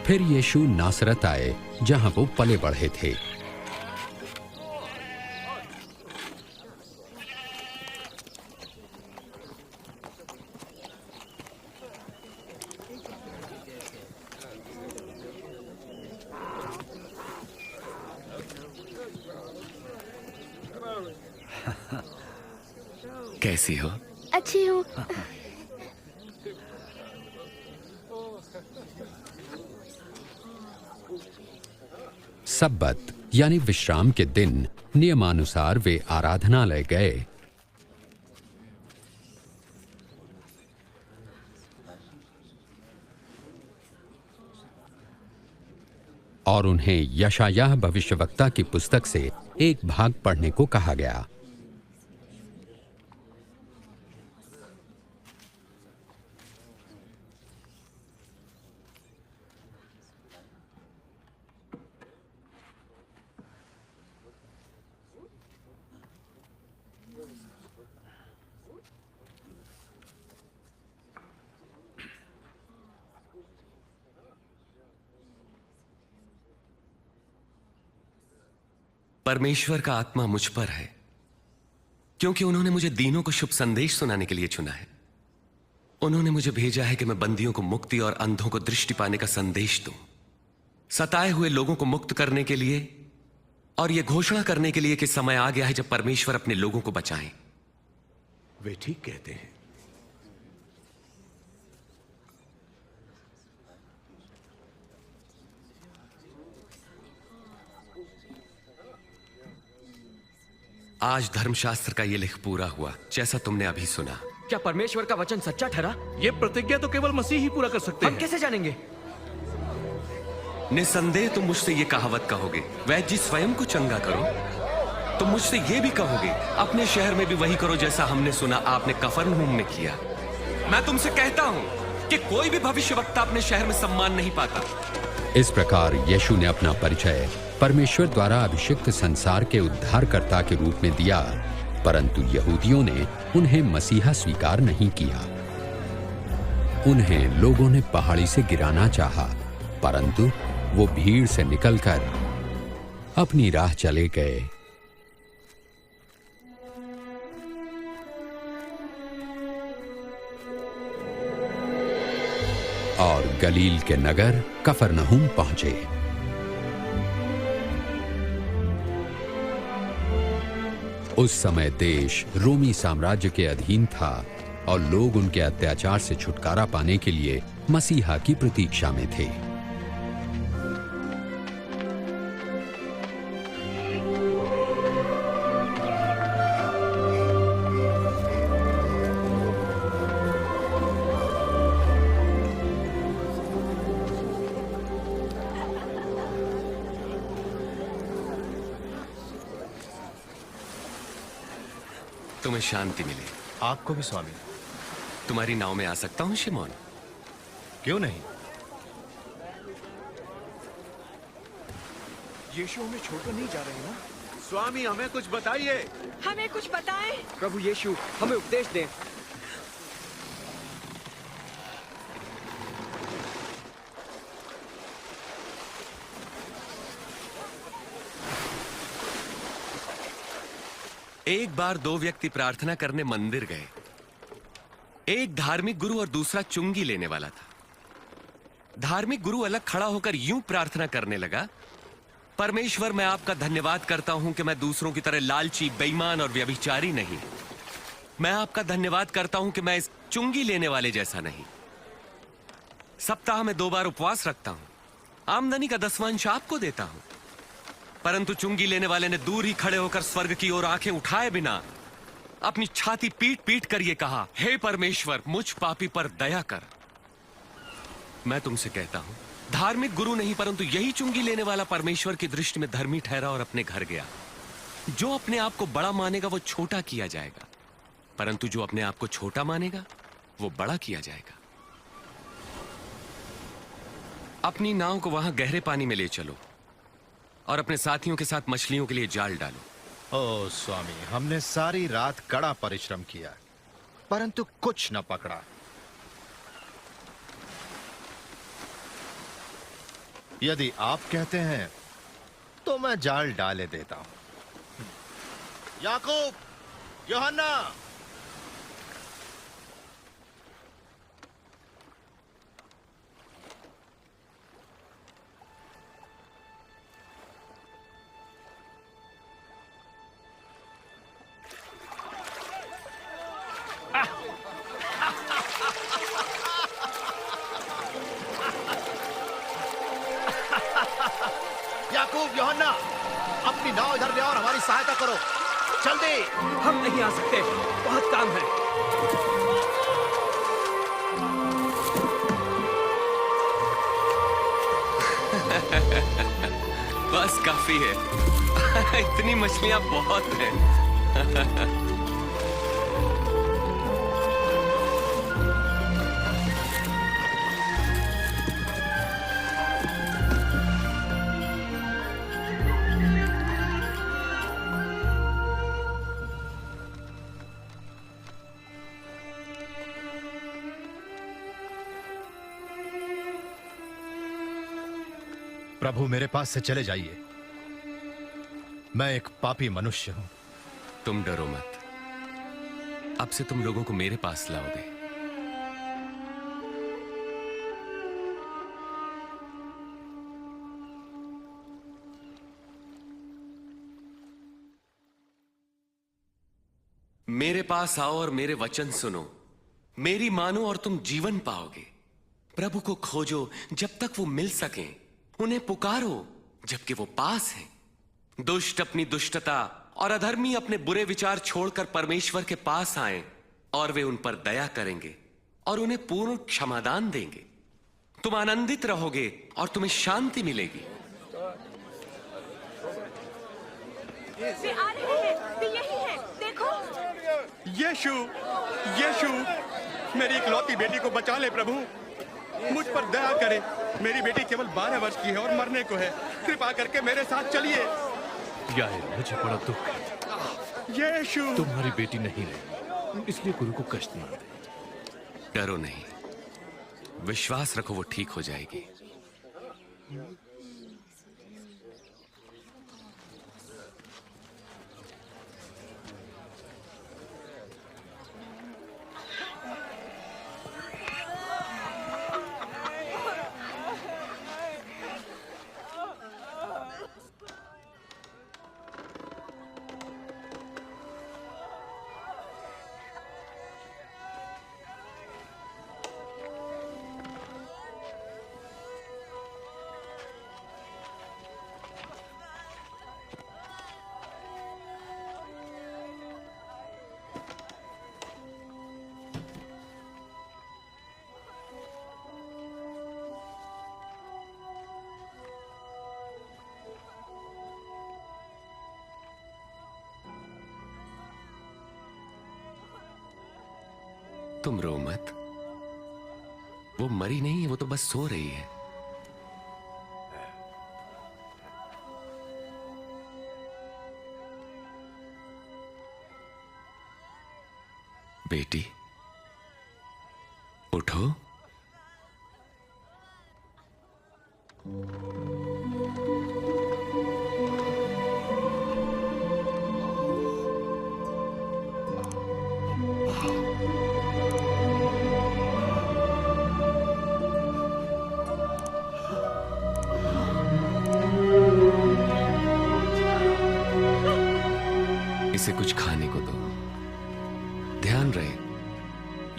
फिर यीशु नासरत आए, जहां वो पले बढ़े थे। कैसी हो? अच्छी हूँ। सब्बत यानी विश्राम के दिन नियमानुसार वे आराधनालय गए। और उन्हें यशायाह भविष्यवक्ता की पुस्तक से एक भाग पढ़ने को कहा गया। परमेश्वर का आत्मा मुझ पर है, क्योंकि उन्होंने मुझे दीनों को शुभ संदेश सुनाने के लिए चुना है। उन्होंने मुझे भेजा है कि मैं बंदियों को मुक्ति और अंधों को दृष्टि पाने का संदेश दूं, सताए हुए लोगों को मुक्त करने के लिए और यह घोषणा करने के लिए कि समय आ गया है जब परमेश्वर अपने लोगों को बचाएं। वे ठीक कहते हैं। आज धर्मशास्त्र का यह लेख पूरा हुआ, जैसा तुमने अभी सुना। क्या परमेश्वर का वचन सच्चा ठहरा? ये प्रतिज्ञा तो केवल मसीह ही पूरा कर सकते हम हैं। कैसे जानेंगे? निसंदेह तुम मुझसे ये कहावत कहोगे, वैद्य स्वयं को चंगा करो। तुम मुझसे ये भी कहोगे, अपने शहर में भी वही करो जैसा हमने सुना आपने कफरनहूम में किया। मैं तुमसे कहता हूं कि कोई भी भविष्यवक्ता अपने शहर में सम्मान नहीं पाता। इस प्रकार यीशु ने अपना परिचय परमेश्वर द्वारा अभिषिक्त संसार के उद्धारकर्ता के रूप में दिया, परंतु यहूदियों ने उन्हें मसीहा स्वीकार नहीं किया। उन्हें लोगों ने पहाड़ी से गिराना चाहा, परंतु वो भीड़ से निकलकर अपनी राह चले गए। और गलील के नगर कफरनहूम पहुंचे। उस समय देश रोमी साम्राज्य के अधीन था और लोग उनके अत्याचार से छुटकारा पाने के लिए मसीहा की प्रतीक्षा में थे। तुम्हें शांति मिले। आपको भी स्वामी। तुम्हारी नाव में आ सकता हूं शिमोन? क्यों नहीं? यीशु हमें छोड़कर नहीं जा रहे ना? स्वामी हमें कुछ बताइए। हमें कुछ बताएं। प्रभु यीशु हमें उपदेश दें। एक बार दो व्यक्ति प्रार्थना करने मंदिर गए। एक धार्मिक गुरु और दूसरा चुंगी लेने वाला था। धार्मिक गुरु अलग खड़ा होकर यूं प्रार्थना करने लगा, परमेश्वर मैं आपका धन्यवाद करता हूं कि मैं दूसरों की तरह लालची, बेईमान और व्यभिचारी नहीं। मैं आपका धन्यवाद करता हूं कि मैं इस चुंगी लेने वाले जैसा नहीं। सप्ताह में 2 बार उपवास रखता हूं, आमदनी का 10वां आपको देता हूं। परंतु चुंगी लेने वाले ने दूर ही खड़े होकर स्वर्ग की ओर आंखें उठाए बिना अपनी छाती पीट पीट कर यह कहा, हे परमेश्वर मुझ पापी पर दया कर। मैं तुमसे कहता हूं, धार्मिक गुरु नहीं परंतु यही चुंगी लेने वाला परमेश्वर की दृष्टि में धर्मी ठहरा और अपने घर गया। जो अपने आप को बड़ा मानेगा वो छोटा किया जाएगा, परंतु जो अपने आप को छोटा मानेगा वो बड़ा किया जाएगा। अपनी नाव को वहां गहरे पानी में ले चलो और अपने साथियों के साथ मछलियों के लिए जाल डालो। ओ स्वामी, हमने सारी रात कड़ा परिश्रम किया परंतु कुछ न पकड़ा। यदि आप कहते हैं तो मैं जाल डाले देता हूं। याकूब, यूहन्ना, याकूब, यूहन्ना, अपनी नाव इधर ले और हमारी सहायता करो, जल्दी। हम नहीं आ सकते, बहुत काम है। बस काफी है। इतनी मछलियां बहुत हैं। प्रभु, मेरे पास से चले जाइए। मैं एक पापी मनुष्य हूं। तुम डरो मत। अब से तुम लोगों को मेरे पास लाओगे। मेरे पास आओ और मेरे वचन सुनो। मेरी मानो और तुम जीवन पाओगे। प्रभु को खोजो जब तक वो मिल सके। उन्हें पुकारो जबकि वो पास हैं। दुष्ट अपनी दुष्टता और अधर्मी अपने बुरे विचार छोड़कर परमेश्वर के पास आएं और वे उन पर दया करेंगे और उन्हें पूर्ण क्षमादान देंगे। तुम आनंदित रहोगे और तुम्हें शांति मिलेगी। वे आ रहे हैं, वे यही हैं, देखो। यीशु, यीशु, मेरी इकलौती बेटी को बचा ले प्रभु, मुझ पर दया करे। मेरी बेटी केवल 12 वर्ष की है और मरने को है। कृपा करके मेरे साथ चलिए। यार, मुझे बड़ा दुख है। यीशु, तुम्हारी बेटी नहीं रही, इसलिए गुरु को कष्ट ना दे। डरो नहीं, विश्वास रखो, वो ठीक हो जाएगी। तुम रो मत। वो मरी नहीं है, वो तो बस सो रही है। बेटी, उठो। इसे कुछ खाने को